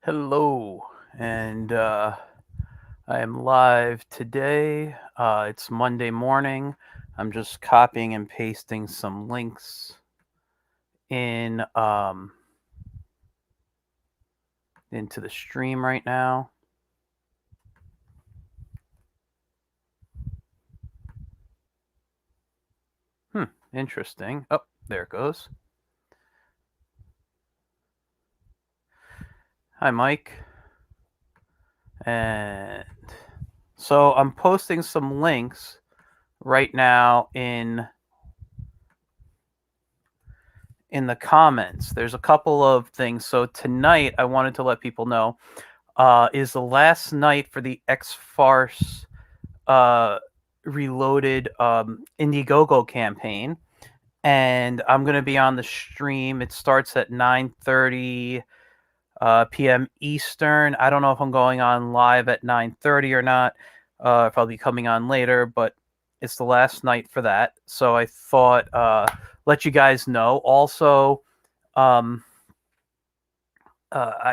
Hello, and I am live today. It's Monday morning. I'm just copying and pasting some links in into the stream right now. Interesting. Oh, there it goes. Hi, Mike. And so I'm posting some links right now in the comments. There's a couple of things. So tonight, I wanted to let people know is the last night for the X Farce Reloaded Indiegogo campaign, and I'm going to be on the stream. It starts at 9:30 p.m. Eastern. I don't know if I'm going on live at 9:30 or not. If I'll be coming on later, but it's the last night for that. So I thought let you guys know. Also, I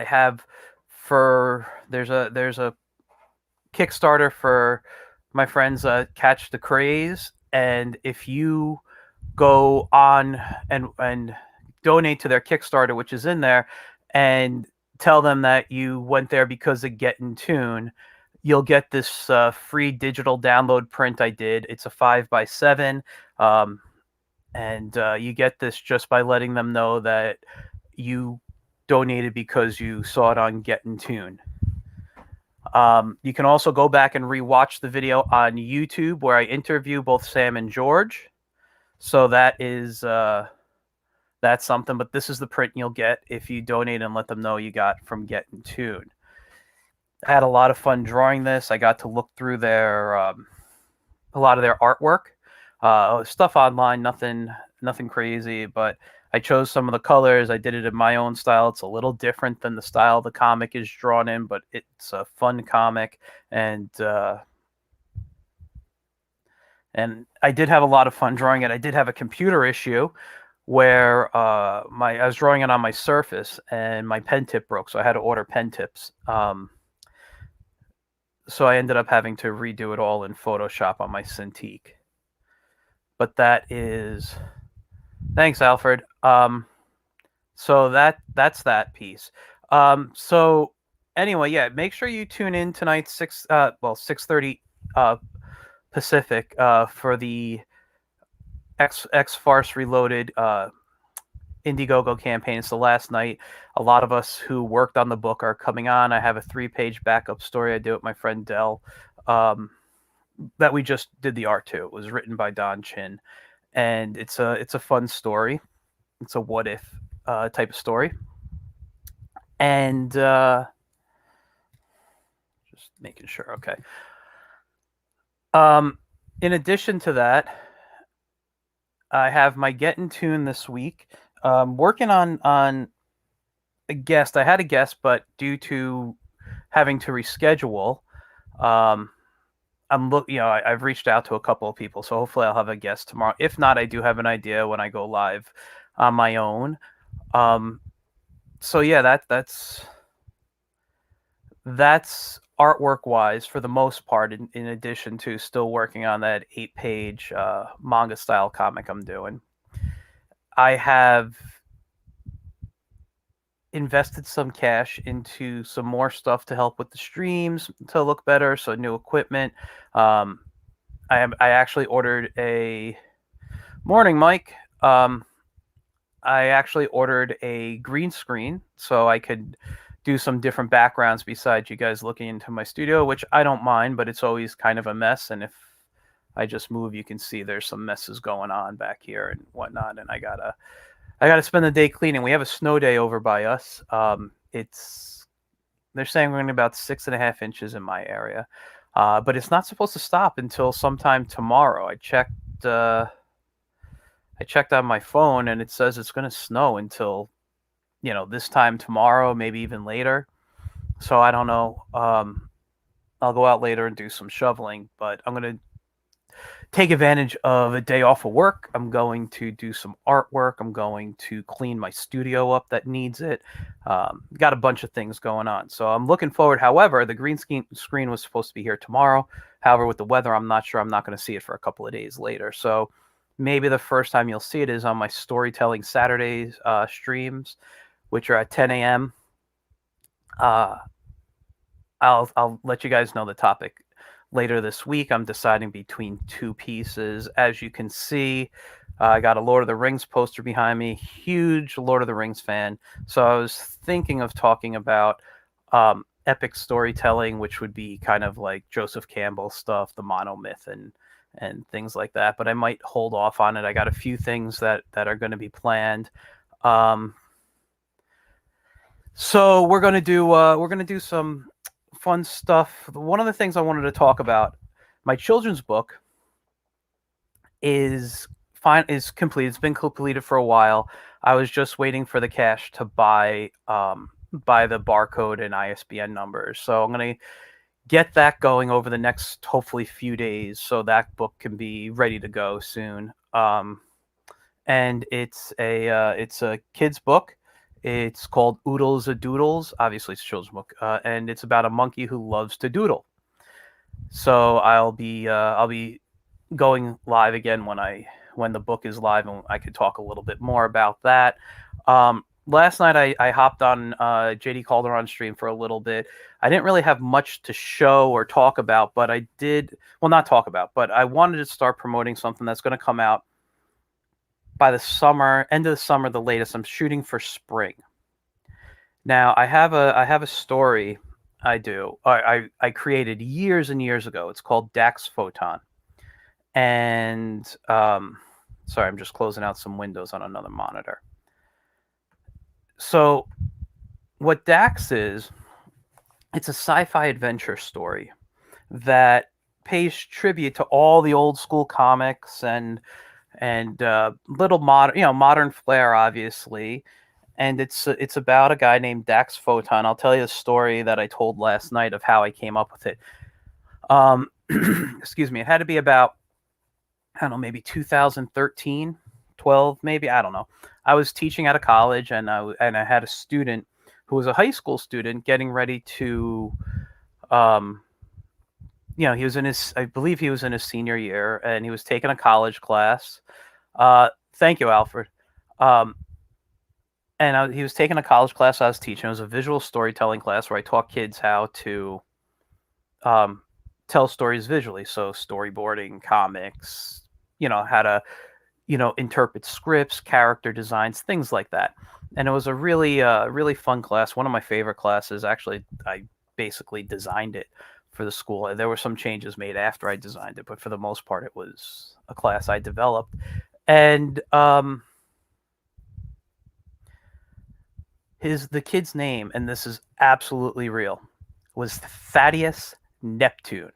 have there's a Kickstarter for my friends Catch the Craze, and if you go on and donate to their Kickstarter, which is in there, and tell them that you went there because of Get in Tune, you'll get this free digital download print I did. It's a 5x7, and you get this just by letting them know that you donated because you saw it on Get in Tune. You can also go back and rewatch the video on YouTube where I interview both Sam and George. So that's something. But this is the print you'll get if you donate and let them know you got from Get in Tune. I had a lot of fun drawing this. I got to look through a lot of their artwork, stuff online, nothing crazy, but I chose some of the colors. I did it in my own style. It's a little different than the style the comic is drawn in, but it's a fun comic, and I did have a lot of fun drawing it. I did have a computer issue where I was drawing it on my Surface, and my pen tip broke, so I had to order pen tips. So I ended up having to redo it all in Photoshop on my Cintiq. But thanks, Alfred. So that's that piece. So anyway, yeah, make sure you tune in tonight 6:30 Pacific for the X Farce Reloaded Indiegogo campaign. It's the last night. A lot of us who worked on the book are coming on. I have a 3-page backup story I did with my friend Dell that we just did the art to. It was written by Don Chin, and it's a fun story. It's a what if type of story, and just making sure. Okay. In addition to that, I have my Get in Tune this week. Working on a guest. I had a guest, but due to having to reschedule, I've reached out to a couple of people, so hopefully I'll have a guest tomorrow. If not, I do have an idea when I go live on my own. So yeah, that's artwork wise for the most part. In addition to still working on that 8-page manga style comic I'm doing, I have invested some cash into some more stuff to help with the streams to look better. So new equipment. I actually ordered a morning, Mike. I actually ordered a green screen so I could do some different backgrounds besides you guys looking into my studio, which I don't mind, but it's always kind of a mess. And if I just move, you can see there's some messes going on back here and whatnot. And I gotta spend the day cleaning. We have a snow day over by us. They're saying we're going to be about 6.5 inches in my area, but it's not supposed to stop until sometime tomorrow. I checked on my phone, and it says it's going to snow until this time tomorrow, maybe even later. So I don't know. I'll go out later and do some shoveling, but I'm going to take advantage of a day off of work. I'm going to do some artwork. I'm going to clean my studio up that needs it. Got a bunch of things going on. So I'm looking forward. However, the green screen was supposed to be here tomorrow. However, with the weather, I'm not sure. I'm not going to see it for a couple of days later. So maybe the first time you'll see it is on my Storytelling Saturdays streams, which are at 10 a.m. I'll let you guys know the topic later this week. I'm deciding between two pieces. As you can see, I got a Lord of the Rings poster behind me. Huge Lord of the Rings fan. So I was thinking of talking about epic storytelling, which would be kind of like Joseph Campbell stuff, the monomyth and things like that. But I might hold off on it. I got a few things that are going to be planned. So we're gonna do some fun stuff. One of the things I wanted to talk about, my children's book is complete. It's been completed for a while. I was just waiting for the cash to buy the barcode and ISBN numbers. So I'm gonna get that going over the next hopefully few days, so that book can be ready to go soon. And it's a kid's book. It's called Oodles a Doodles. Obviously, it's a children's book, and it's about a monkey who loves to doodle. So I'll be going live again when the book is live, and I could talk a little bit more about that. Last night I hopped on JD Calderon's stream for a little bit. I didn't really have much to show or talk about, but I did, well, not talk about, but I wanted to start promoting something that's going to come out by the summer, end of the summer, the latest. I'm shooting for spring. Now I have a story I created years and years ago. It's called Dax Photon. And sorry, I'm just closing out some windows on another monitor. So what Dax is, it's a sci-fi adventure story that pays tribute to all the old school comics and little modern flair, obviously. And it's about a guy named Dax Photon. I'll tell you a story that I told last night of how I came up with it. Excuse me. It had to be about, I don't know, maybe 2013, 12, maybe. I don't know. I was teaching at a college, and I had a student who was a high school student getting ready to, he was in his, I believe he was in his senior year, and he was taking a college class. Thank you, Alfred. He was taking a college class I was teaching. It was a visual storytelling class where I taught kids how to tell stories visually. So storyboarding, comics, how to, interpret scripts, character designs, things like that. And it was a really fun class. One of my favorite classes. Actually, I basically designed it for the school. There were some changes made after I designed it, but for the most part, it was a class I developed. And the kid's name, and this is absolutely real, was Thaddeus Neptune,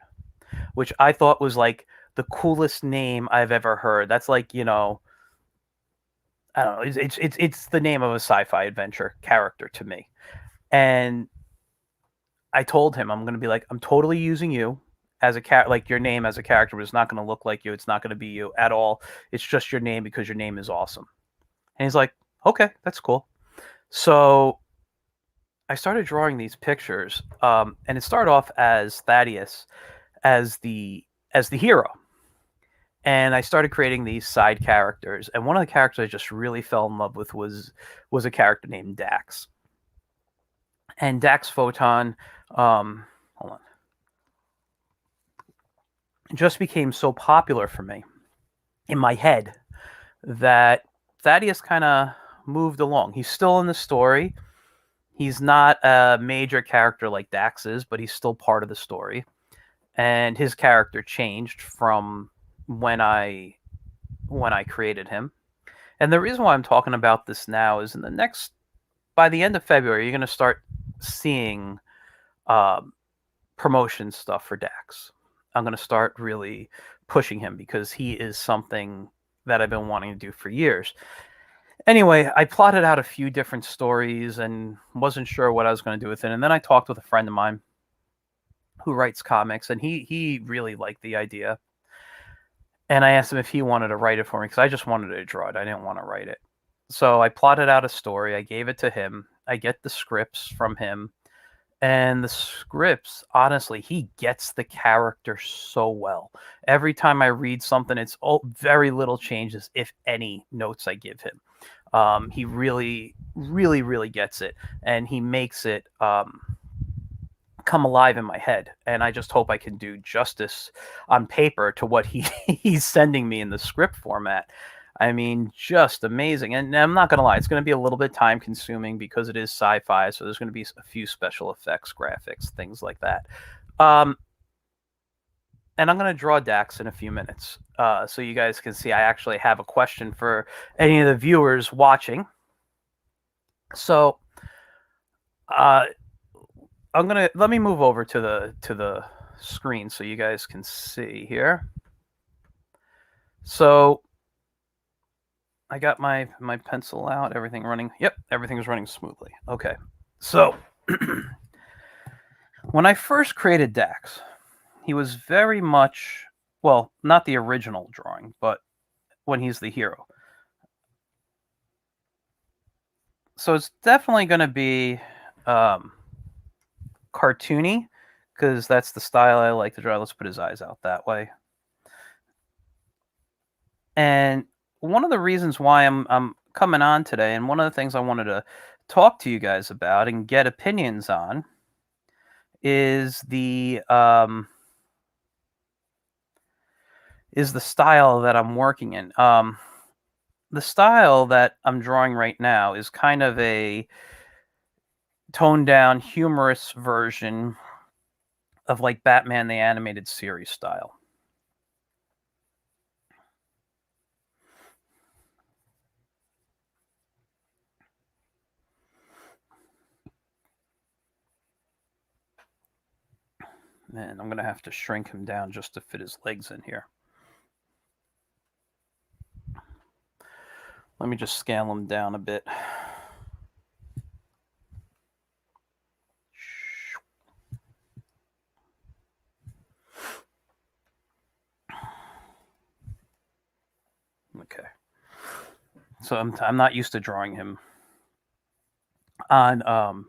which I thought was like the coolest name I've ever heard. That's like, I don't know, it's the name of a sci-fi adventure character to me. And I told him, I'm going to be like, I'm totally using you as a like your name as a character, but it's not going to look like you. It's not going to be you at all. It's just your name because your name is awesome. And he's like, okay, that's cool. So I started drawing these pictures, and it started off as Thaddeus as the hero. And I started creating these side characters. And one of the characters I just really fell in love with was a character named Dax. And Dax Photon, hold on, just became so popular for me in my head that Thaddeus kind of moved along. He's still in the story. He's not a major character like Dax is, but he's still part of the story. And his character changed from when I created him. And the reason why I'm talking about this now is by the end of February, you're going to start seeing promotion stuff for Dax. I'm going to start really pushing him because he is something that I've been wanting to do for years. Anyway, I plotted out a few different stories and wasn't sure what I was going to do with it. And then I talked with a friend of mine who writes comics, and he really liked the idea. And I asked him if he wanted to write it for me because I just wanted to draw it. I didn't want to write it. So I plotted out a story. I gave it to him. I get the scripts from him. And the scripts, honestly, he gets the character so well. Every time I read something, it's very little changes, if any, notes I give him. He really, really, really gets it, and he makes it come alive in my head. And I just hope I can do justice on paper to what he's sending me in the script format. I mean, just amazing. And I'm not going to lie, it's going to be a little bit time consuming because it is sci-fi. So there's going to be a few special effects, graphics, things like that. And I'm going to draw Dax in a few minutes. So you guys can see I actually have a question for any of the viewers watching. So let me move over to the screen so you guys can see here. So I got my pencil out, everything running. Yep, everything's running smoothly. Okay. So when I first created Dax, he was very much, well, not the original drawing, but when he's the hero. So it's definitely going to be cartoony because that's the style I like to draw. Let's put his eyes out that way. And one of the reasons why I'm coming on today, and one of the things I wanted to talk to you guys about and get opinions on, is the style that I'm working in. The style that I'm drawing right now is kind of a toned down, humorous version of like Batman the Animated Series style. And I'm going to have to shrink him down just to fit his legs in here. Let me just scale him down a bit. Okay. So I'm not used to drawing him on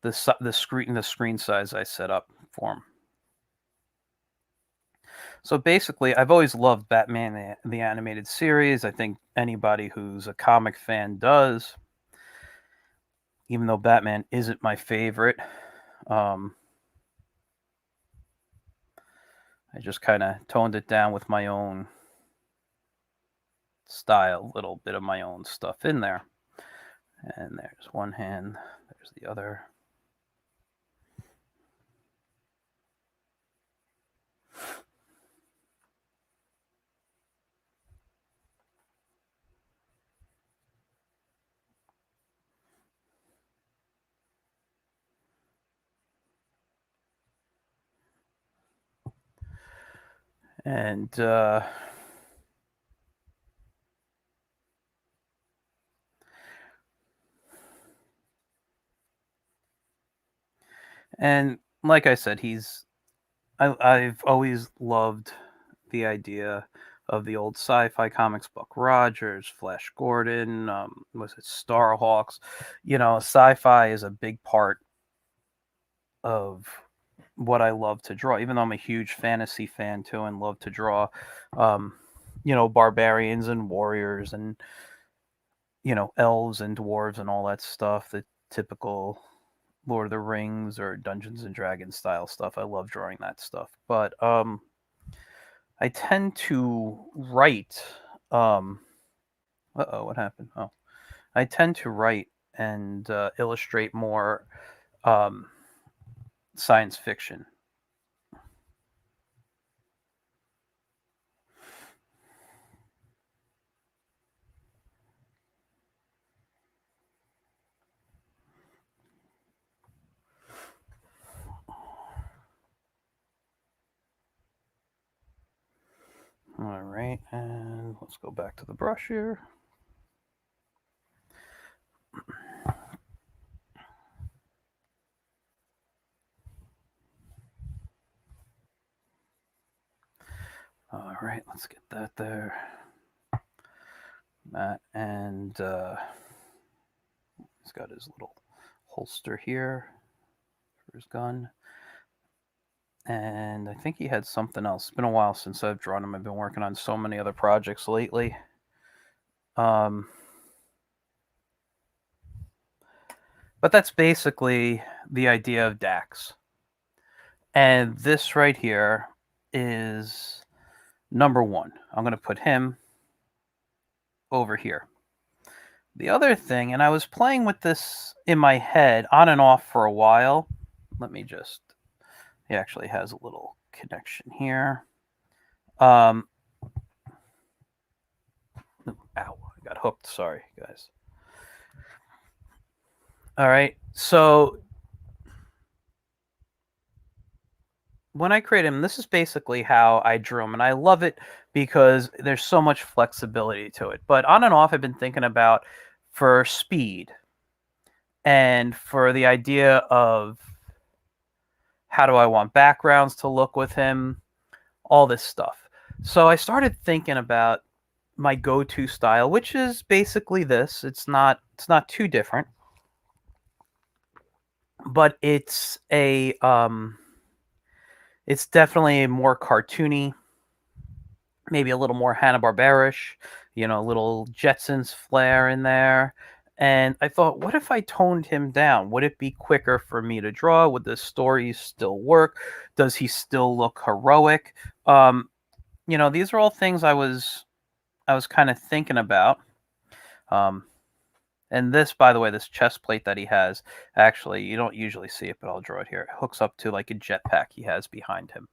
the screen size I set up for him. So basically, I've always loved Batman the Animated Series. I think anybody who's a comic fan does, even though Batman isn't my favorite. I just kind of toned it down with my own style, a little bit of my own stuff in there. And there's one hand, there's the other. And like I said, I've always loved the idea of the old sci-fi comics, Buck Rogers, Flash Gordon, was it Starhawks? You know, sci-fi is a big part of what I love to draw, even though I'm a huge fantasy fan too and love to draw, barbarians and warriors and, elves and dwarves and all that stuff, the typical Lord of the Rings or Dungeons and Dragons style stuff. I love drawing that stuff. But I tend to write. What happened? Oh, I tend to write and illustrate more science fiction. All right, and let's go back to the brush here. All All right, let's get that there. That and he's got his little holster here for his gun. And I think he had something else. It's been a while since I've drawn him. I've been working on so many other projects lately. But that's basically the idea of Dax. And this right here is number one. I'm going to put him over here. The other thing, and I was playing with this in my head on and off for a while. Let me just, he actually has a little connection here. Ow, I got hooked. Sorry, guys. All right, so when I create him, this is basically how I drew him, and I love it because there's so much flexibility to it. But on and off, I've been thinking about for speed and for the idea of how do I want backgrounds to look with him, all this stuff. So I started thinking about my go-to style, which is basically this. It's not too different, but it's definitely more cartoony, maybe a little more Hanna-Barbera-ish, a little Jetsons flair in there. And I thought, what if I toned him down? Would it be quicker for me to draw? Would the story still work? Does he still look heroic? These are all things I was kind of thinking about. And this, by the way, this chest plate that he has, actually, you don't usually see it, but I'll draw it here. It hooks up to like a jetpack he has behind him.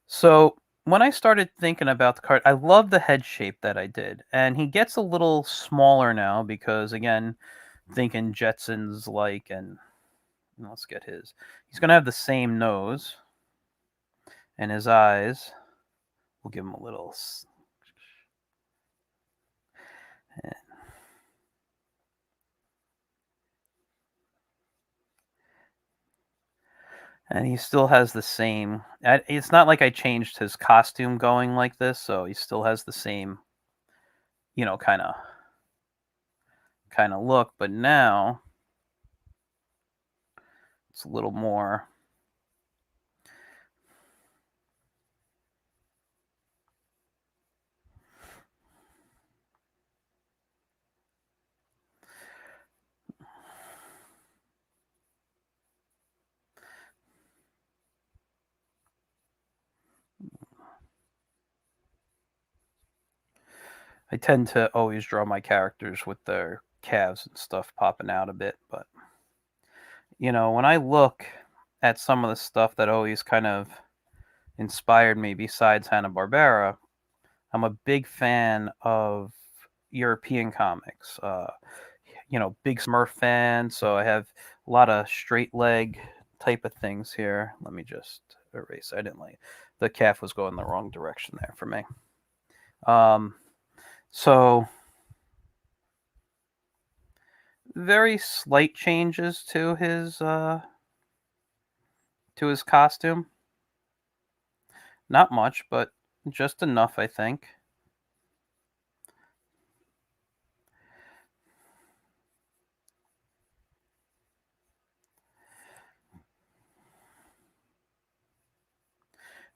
So when I started thinking about the card, I love the head shape that I did. And he gets a little smaller now because, again, thinking Jetsons like, and let's get his. He's going to have the same nose. And his eyes, we'll give him a little. And he still has the same. It's not like I changed his costume going like this, so he still has the same, kind of look. But now it's a little more. I tend to always draw my characters with their calves and stuff popping out a bit, but when I look at some of the stuff that always kind of inspired me besides Hanna-Barbera, I'm a big fan of European comics. Big Smurf fan, so I have a lot of straight leg type of things here. Let me just erase. I didn't like the calf was going the wrong direction there for me. So very slight changes to his costume. Not much, but just enough, I think.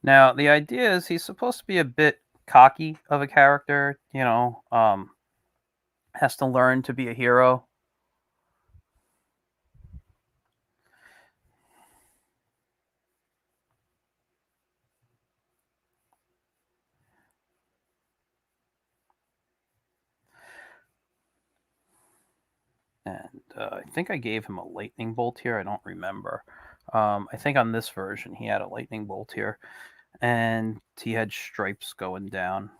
Now, the idea is he's supposed to be a bit cocky of a character, has to learn to be a hero. And I think I gave him a lightning bolt here. I don't remember. I think on this version he had a lightning bolt here. And he had stripes going down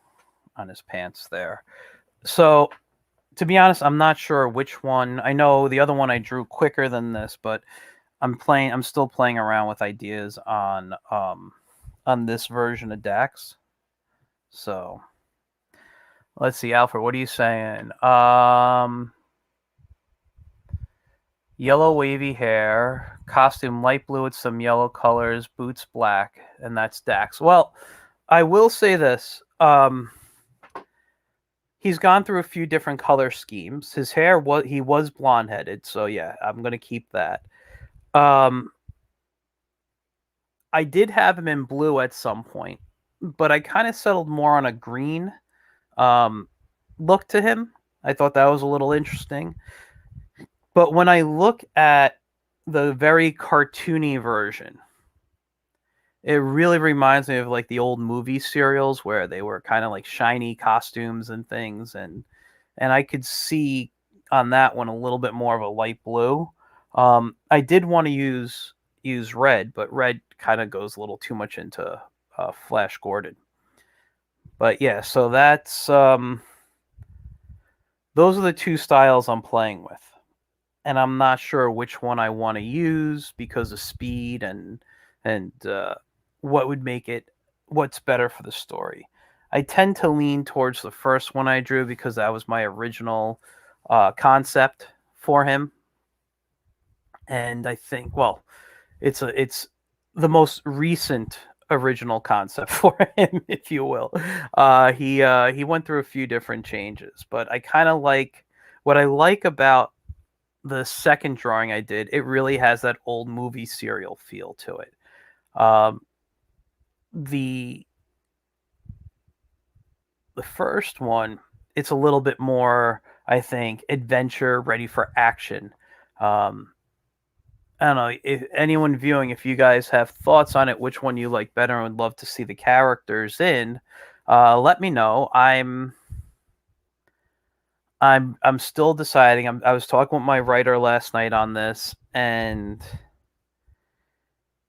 on his pants there. So, to be honest, I'm not sure which one. I know the other one I drew quicker than this, but I'm still playing around with ideas on this version of Dax. So, let's see, Alfred, what are you saying? Yellow wavy hair, costume light blue with some yellow colors, boots black, and that's Dax. Well, I will say this. He's gone through a few different color schemes. His hair he was blonde headed, so yeah, I'm gonna keep that. Um, I did have him in blue at some point, but I kind of settled more on a green um, look to him. I thought that was a little interesting. But when I look at the very cartoony version, it really reminds me of like the old movie serials where they were kind of like shiny costumes and things, and I could see on that one a little bit more of a light blue. I did want to use red, but red kind of goes a little too much into Flash Gordon. But yeah, so that's those are the two styles I'm playing with, and I'm not sure which one I want to use because of speed and what would make it what's better for the story. I tend to lean towards the first one I drew because that was my original concept for him, and I think it's the most recent original concept for him, if you will. He went through a few different changes, but I kind of like what I like about the second drawing I did. It really has that old movie serial feel to it. Um, the the first one, it's a little bit more, I think, adventure, ready for action. Um, I don't know if anyone viewing, if you guys have thoughts on it, which one you like better, and would love to see the characters in. Let me know. I'm still deciding. I was talking with my writer last night on this, and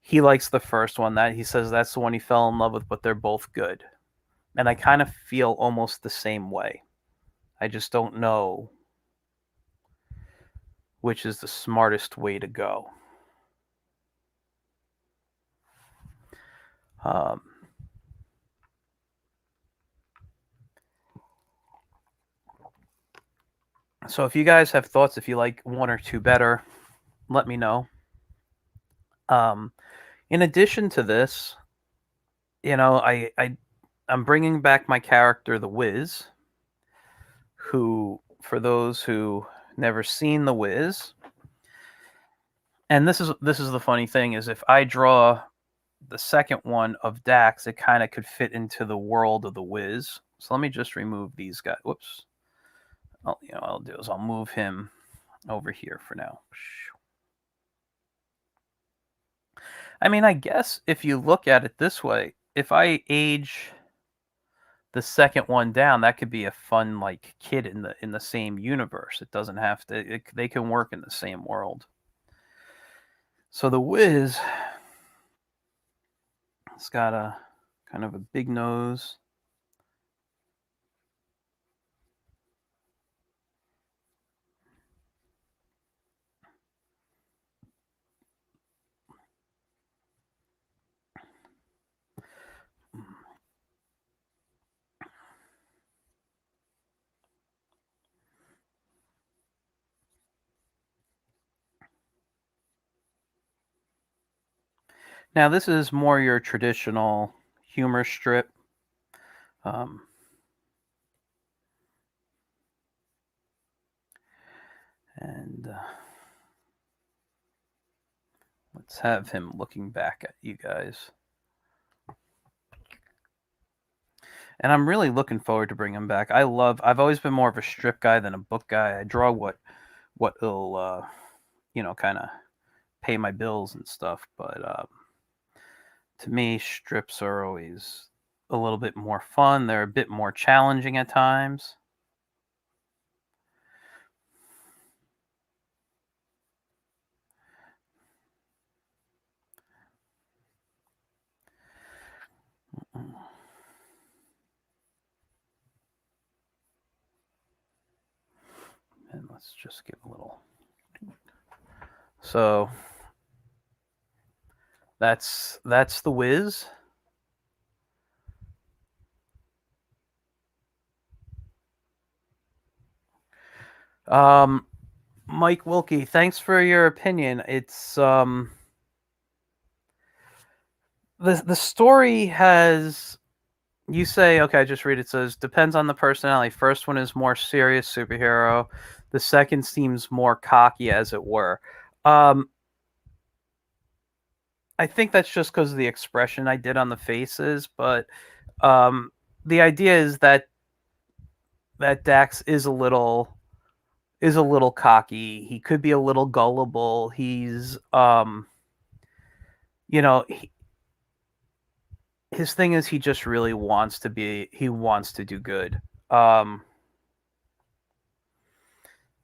he likes the first one. That he says that's the one he fell in love with, but they're both good. And I kind of feel almost the same way. I just don't know which is the smartest way to go. Um, so if you guys have thoughts, if you like one or two better, let me know. Um, in addition to this, I'm bringing back my character, the Wiz, who, for those who never seen the Wiz, and this is the funny thing is if I draw the second one of Dax, it kind of could fit into the world of the Wiz. So let me just remove these guys. Whoops. I'll do is I'll move him over here for now. I mean, I guess if you look at it this way, if I age the second one down, that could be a fun like kid in the same universe. It doesn't have to. They can work in the same world. So the Wiz, it's got a kind of a big nose. Now this is more your traditional humor strip. Um, and let's have him looking back at you guys. And I'm really looking forward to bringing him back. I've always been more of a strip guy than a book guy. I draw what will kind of pay my bills and stuff. But to me, strips are always a little bit more fun. They're a bit more challenging at times. And let's just give a little. So that's the Wiz. Um, Mike Wilkie, thanks for your opinion. It's the story has, you say, okay, just read it. It says depends on the personality. First one is more serious superhero. The second seems more cocky, as it were. Um, I think that's just because of the expression I did on the faces, but um, the idea is that Dax is a little cocky. He could be a little gullible. He's you know he, his thing is he just really wants to do good. Um,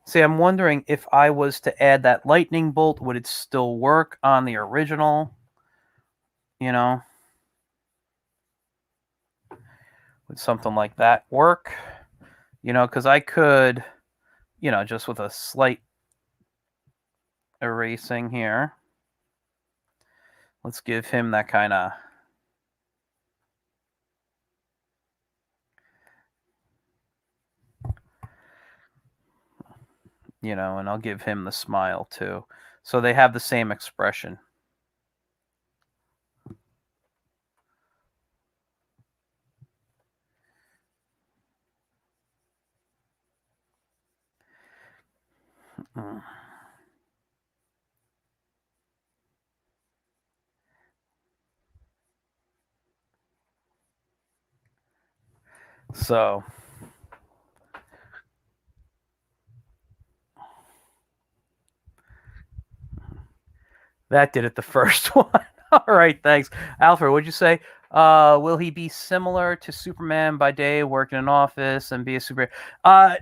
See, I'm wondering if I was to add that lightning bolt, would it still work on the original? You know, would something like that work? Because I could, just with a slight erasing here, let's give him that kind of, and I'll give him the smile too. So they have the same expression. Mm. So that did it the first one. All right, thanks. Alfred, what'd you say? Will he be similar to Superman by day, work in an office, and be a super?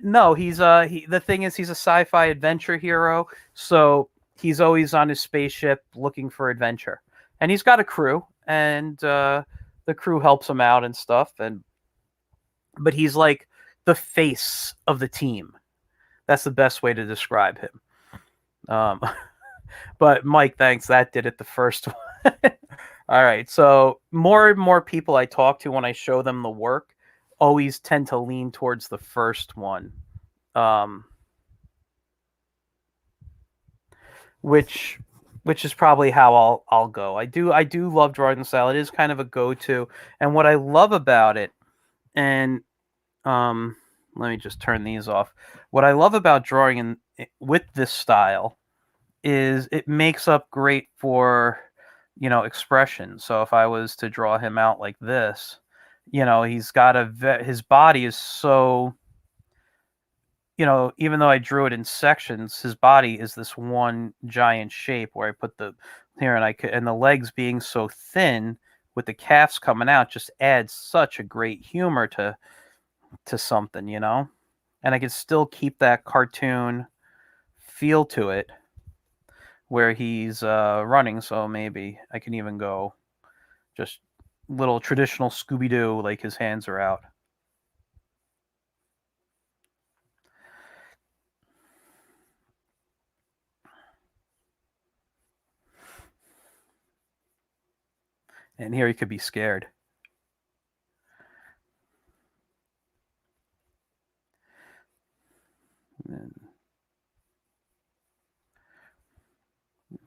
No, the thing is, he's a sci-fi adventure hero, so he's always on his spaceship looking for adventure, and he's got a crew, and the crew helps him out and stuff, but he's like the face of the team. That's the best way to describe him. Um, but Mike, thanks. That did it the first one. All right. So more and more people I talk to when I show them the work always tend to lean towards the first one, um, which which is probably how I'll go. I do love drawing the style. It is kind of a go to, and what I love about it, and um, let me just turn these off. What I love about drawing with this style is it makes up great for expression. So if I was to draw him out like this, he's got his body is so, even though I drew it in sections, his body is this one giant shape where I put the here, and I could, and the legs being so thin with the calves coming out just adds such a great humor to something, and I can still keep that cartoon feel to it where he's running. So maybe I can even go just little traditional Scooby Doo, like his hands are out. And here he could be scared. And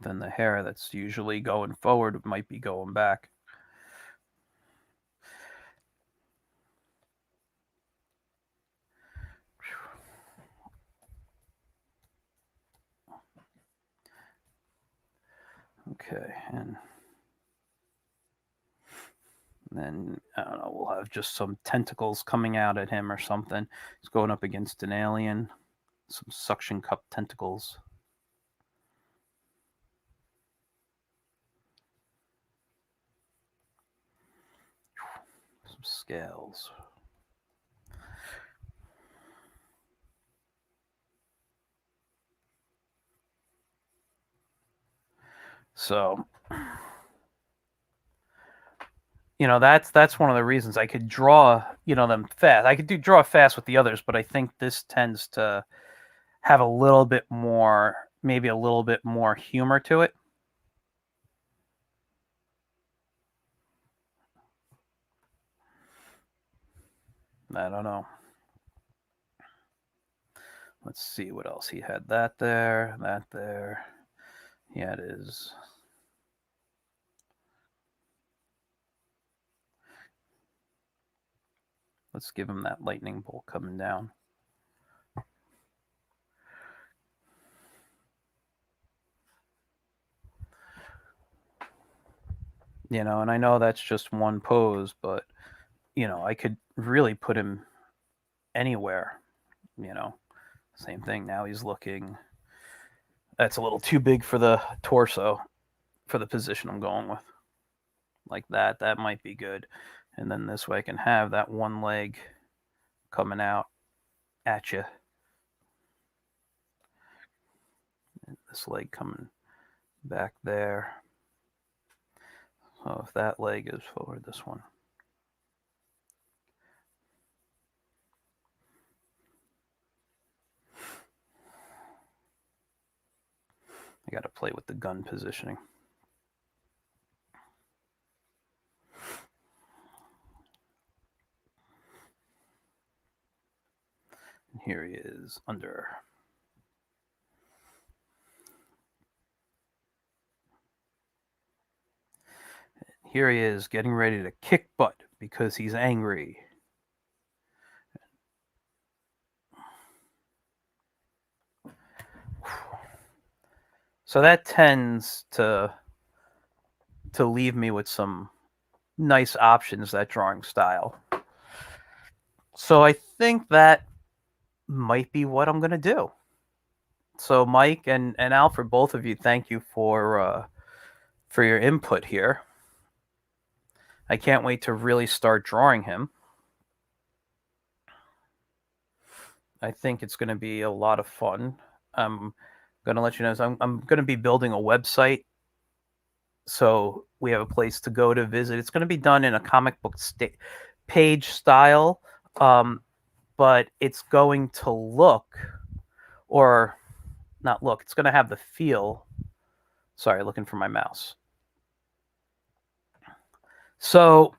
then the hair that's usually going forward might be going back. Okay, and then I don't know. We'll have just some tentacles coming out at him or something. He's going up against an alien. Some suction cup tentacles. Some scales. So that's one of the reasons I could draw them fast. I could draw fast with the others, but I think this tends to have a little bit more, maybe a little bit more humor to it. I don't know. Let's see what else he had. That there, that there. He had his. Let's give him that lightning bolt coming down. And I know that's just one pose, but I could really put him anywhere. You know, Same thing. Now he's looking. That's a little too big for the torso for the position I'm going with. Like that. That might be good. And then this way I can have that one leg coming out at you. This leg coming back there. So if that leg is forward, this one. I got to play with the gun positioning. And here he is under. Here he is getting ready to kick butt because he's angry. So that tends to leave me with some nice options, that drawing style. So I think that might be what I'm going to do. So Mike and Alfred, both of you, thank you for your input here. I can't wait to really start drawing him. I think it's going to be a lot of fun. I'm going to let you know, I'm going to be building a website, so we have a place to go to visit. It's going to be done in a comic book page style, but it's going to look, or not look, it's going to have the feel. Sorry, looking for my mouse. So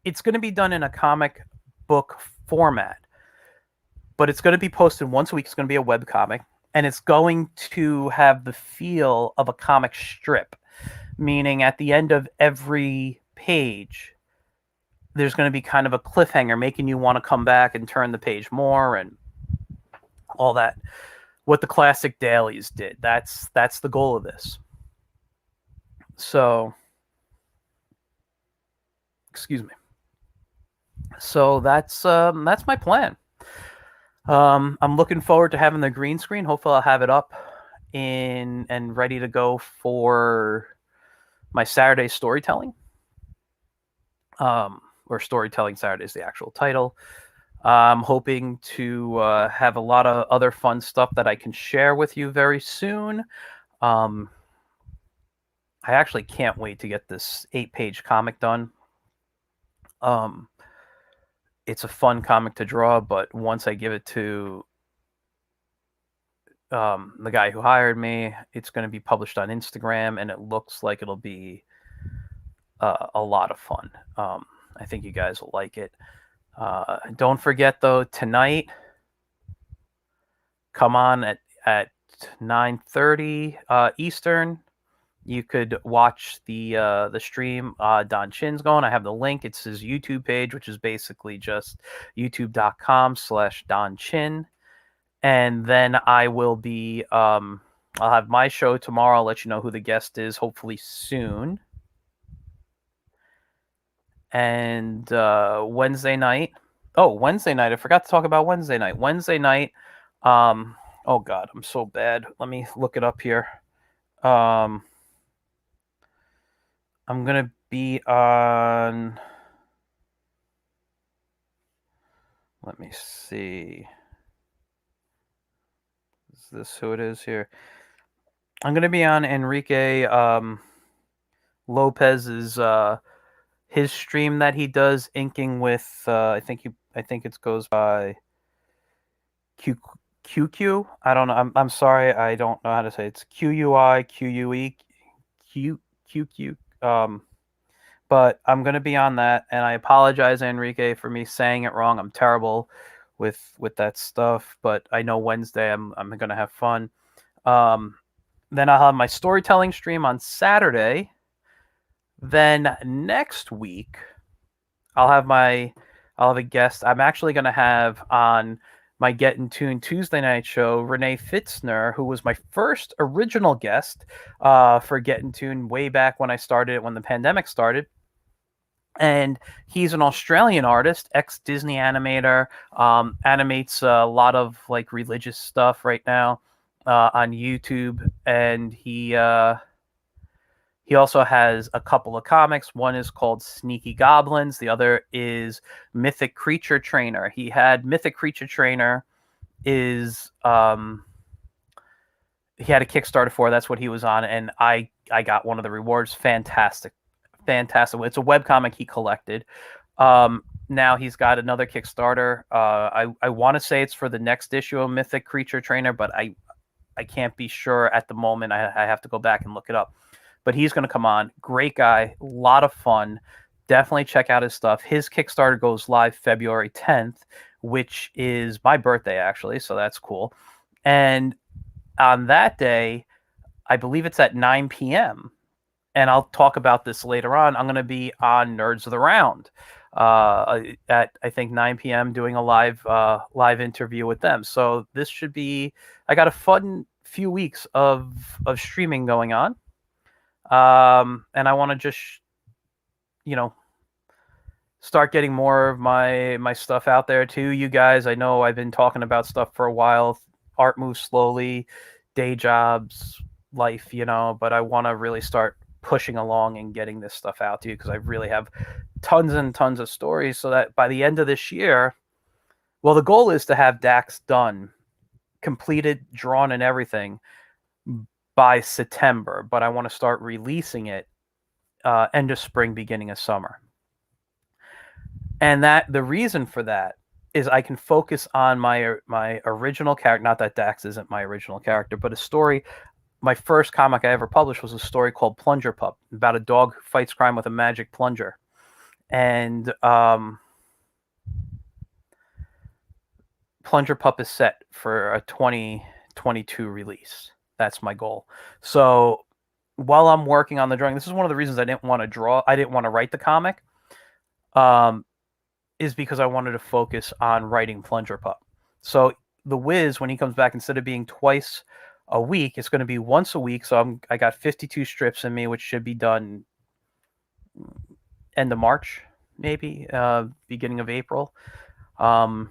it's going to be done in a comic book format, but it's going to be posted once a week. It's going to be a web comic, and it's going to have the feel of a comic strip, meaning at the end of every page, there's going to be kind of a cliffhanger making you want to come back and turn the page more and all that. What the classic dailies did. That's the goal of this. So, excuse me. So that's my plan. I'm looking forward to having the green screen. Hopefully I'll have it up and ready to go for my Saturday storytelling. Or Storytelling Saturday is the actual title. I'm hoping to have a lot of other fun stuff that I can share with you very soon. I actually can't wait to get this 8-page comic done. It's a fun comic to draw, but once I give it to the guy who hired me, it's going to be published on Instagram, and it looks like it'll be a lot of fun. I think you guys will like it. Don't forget, though, tonight, come on at 9:30 Eastern. You could watch the stream. Don Chin's going. I have the link. It's his YouTube page, which is basically just youtube.com/Don Chin. And then I will be, I'll have my show tomorrow. I'll let you know who the guest is, hopefully soon. And Wednesday night. I forgot to talk about Wednesday night. Oh God, I'm so bad. Let me look it up here. I'm going to be on, let me see. Is this who it is here? I'm going to be on Enrique Lopez's his stream that he does, inking with I think it goes by QQ. I don't know. I'm sorry. I don't know how to say it. It's QUIQUE QQ. But I'm going to be on that, and I apologize, Enrique, for me saying it wrong. I'm terrible with that stuff. But I know Wednesday I'm gonna have fun. Um, then I'll have my storytelling stream on Saturday. Then next week I'll have my I'll have a guest. I'm actually gonna have on my Get in Tune Tuesday night show Renee Fitzner, who was my first original guest for Get in Tune way back when I started it when the pandemic started. And he's an Australian artist, ex Disney animator, animates a lot of like religious stuff right now on YouTube, and he also has a couple of comics. One is called Sneaky Goblins. The other is Mythic Creature Trainer. He had Mythic Creature Trainer is he had a Kickstarter for. That's what he was on, and I got one of the rewards. Fantastic, fantastic. It's a webcomic he collected. Now he's got another Kickstarter. I want to say it's for the next issue of Mythic Creature Trainer, but I can't be sure at the moment. I have to go back and look it up. But he's going to come on. Great guy, a lot of fun. Definitely check out his stuff. His Kickstarter goes live February 10th, which is my birthday, actually, so that's cool. And on that day, I believe it's at 9 p.m., and I'll talk about this later on. I'm going to be on Nerds of the Round at, I think, 9 p.m. doing a live interview with them. So this should be, I got a fun few weeks of streaming going on. And I want to just, start getting more of my stuff out there too. You guys, I know I've been talking about stuff for a while. Art moves slowly, day jobs, life, but I want to really start pushing along and getting this stuff out to you because I really have tons and tons of stories so that by the end of this year, well, the goal is to have Dax done, completed, drawn, and everything by September, but I want to start releasing it end of spring, beginning of summer. And that the reason for that is I can focus on my original character. Not that Dax isn't my original character, but a story. My first comic I ever published was a story called Plunger Pup, about a dog who fights crime with a magic plunger. And Plunger Pup is set for a 2022 release. That's my goal. So while I'm working on the drawing, this is one of the reasons I didn't want to draw. I didn't want to write the comic. Is because I wanted to focus on writing Plunger Pup. So the Wiz, when he comes back, instead of being twice a week, it's going to be once a week. So I got 52 strips in me, which should be done end of March, maybe beginning of April. And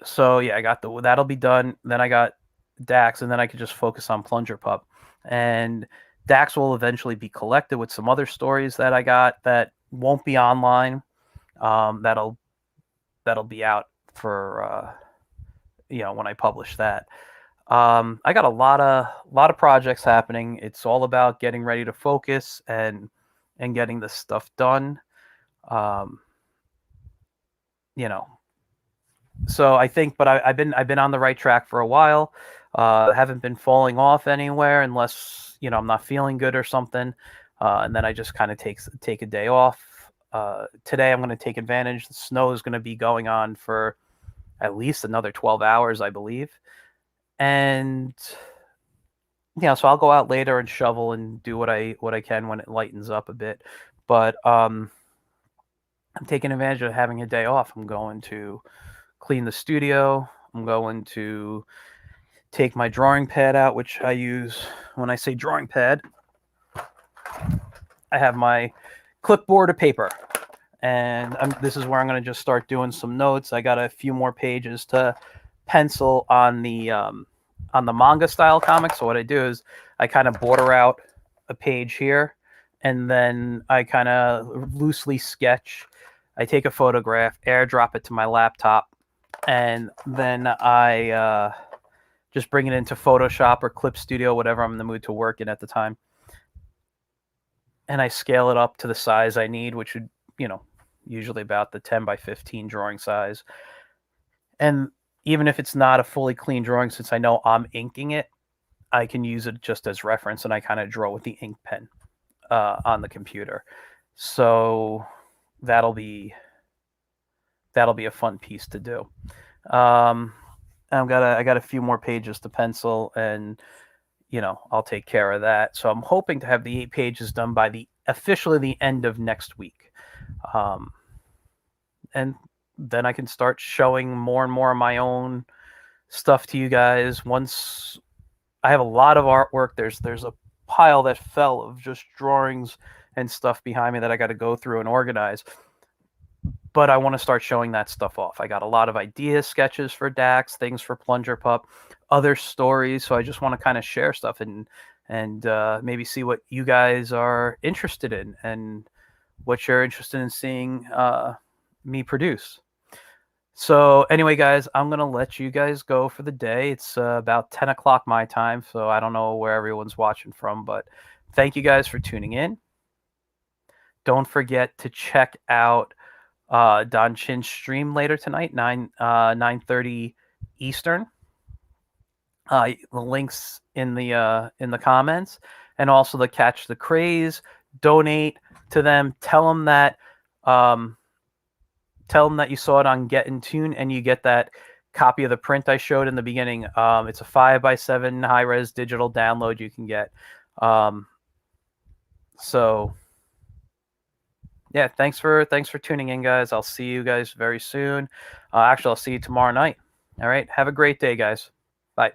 so yeah, I got that'll be done. Then I got Dax, and then I could just focus on Plunger Pup. And Dax will eventually be collected with some other stories that I got that won't be online. That'll be out for when I publish that. I got a lot of projects happening. It's all about getting ready to focus and getting this stuff done. So I think, but I've been on the right track for a while. Haven't been falling off anywhere unless I'm not feeling good or something, and then I just kind of take a day off. Today I'm going to take advantage. The snow is going to be going on for at least another 12 hours, I believe, and so I'll go out later and shovel and do what I can when it lightens up a bit. But I'm taking advantage of having a day off. I'm going to clean the studio. I'm going to take my drawing pad out, which I use when I say drawing pad. I have my clipboard of paper, and this is where I'm going to just start doing some notes. I got a few more pages to pencil on the manga style comic. So what I do is I kind of border out a page here, and then I kind of loosely sketch. I take a photograph, airdrop it to my laptop, and then I just bring it into Photoshop or Clip Studio, whatever I'm in the mood to work in at the time. And I scale it up to the size I need, which would, usually about the 10 by 15 drawing size. And even if it's not a fully clean drawing, since I know I'm inking it, I can use it just as reference, and I kind of draw with the ink pen on the computer. So that'll be a fun piece to do. Um, I got a few more pages to pencil, and I'll take care of that. So I'm hoping to have the 8 pages done by officially the end of next week, and then I can start showing more and more of my own stuff to you guys. Once I have a lot of artwork, there's a pile that fell of just drawings and stuff behind me that I got to go through and organize. But I want to start showing that stuff off. I got a lot of ideas, sketches for Dax, things for Plunger Pup, other stories. So I just want to kind of share stuff and maybe see what you guys are interested in and what you're interested in seeing me produce. So anyway, guys, I'm gonna let you guys go for the day. It's about 10 o'clock my time, so I don't know where everyone's watching from, but thank you guys for tuning in. Don't forget to check out Don Chin's stream later tonight, 9:30 Eastern. The links in the comments, and also the Catch the Craze. Donate to them. Um, tell them that you saw it on Get in Tune, and you get that copy of the print I showed in the beginning. It's a 5x7 high res digital download you can get. So yeah, thanks for tuning in, guys. I'll see you guys very soon. Actually, I'll see you tomorrow night. All right, have a great day, guys. Bye.